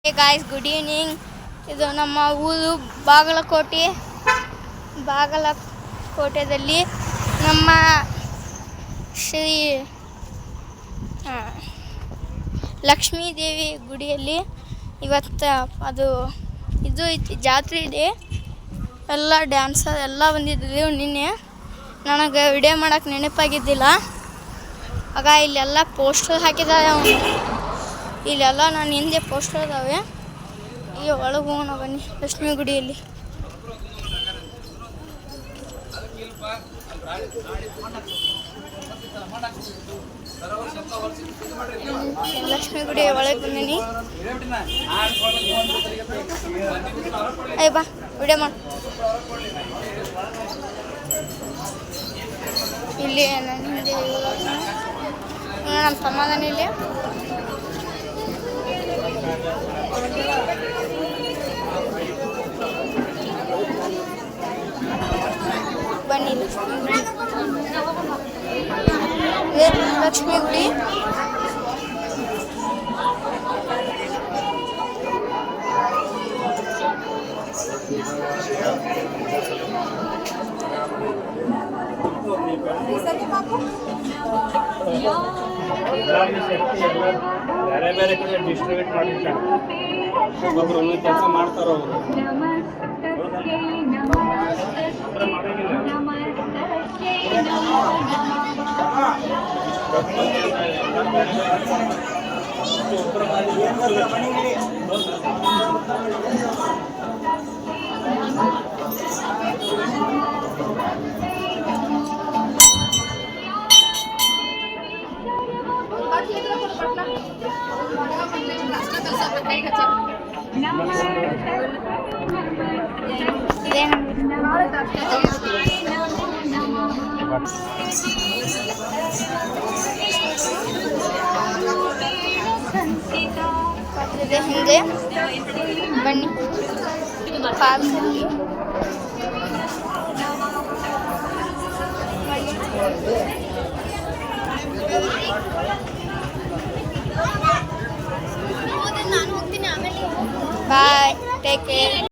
Hey guys, good evening. ಇದು ನಮ್ಮ ಊರು ಬಾಗಲಕೋಟೆಯಲ್ಲಿ ನಮ್ಮ ಶ್ರೀ ಲಕ್ಷ್ಮೀ ದೇವಿ ಗುಡಿಯಲ್ಲಿ ಇವತ್ತು ಇದು ಐತಿ, ಜಾತ್ರೆ ಇದೆ. ಎಲ್ಲ ಡ್ಯಾನ್ಸರ್ ಎಲ್ಲ ಬಂದಿದ್ದರು. ನಿನ್ನೆ ನನಗೆ ವಿಡಿಯೋ ಮಾಡೋಕ್ಕೆ ನೆನಪಾಗಿದ್ದಿಲ್ಲ. ಆಗ ಇಲ್ಲೆಲ್ಲ ಪೋಸ್ಟರ್ ಹಾಕಿದ್ದಾರೆ. ಇಲ್ಲೆಲ್ಲ ನಾನು ಹಿಂದೆ ಪೋಸ್ಟರ್ ಇದ್ದಾವೆ. ಈಗ ಒಳಗೆ ಹೋಗೋಣ ಬನ್ನಿ. ಲಕ್ಷ್ಮೀ ಗುಡಿಯಲ್ಲಿ ಲಕ್ಷ್ಮೀ ಗುಡಿ ಒಳಗೆ ಬಂದೀನಿ. ಬಾ ವಿಡಿಯೋ ಮಾಡು. ಇಲ್ಲಿ ನನ್ನ ಹಿಂದೆ ನಮ್ಮ ಸಮಾಧಾನ ಇಲ್ಲಿ ಬನ್ನಿ. ಲಕ್ಷ್ಮೀ ಗುಡಿ ಬೇರೆ ಬೇರೆ ಕಡೆ ಡಿಸ್ಟ್ರಿಬ್ಯೂಟ್ ಮಾಡಿರ್ತಾರೆ. ಒಬ್ಬೊಬ್ರು ಒಂದೊಂದು ಕೆಲಸ ಮಾಡ್ತಾರ. ಹಿಂದೆ ಬನ್ನಿ. ಪಾರ್ಕಲ್ಲಿ ಬಾಯ್, ಟೇಕ್ ಕೇರ್.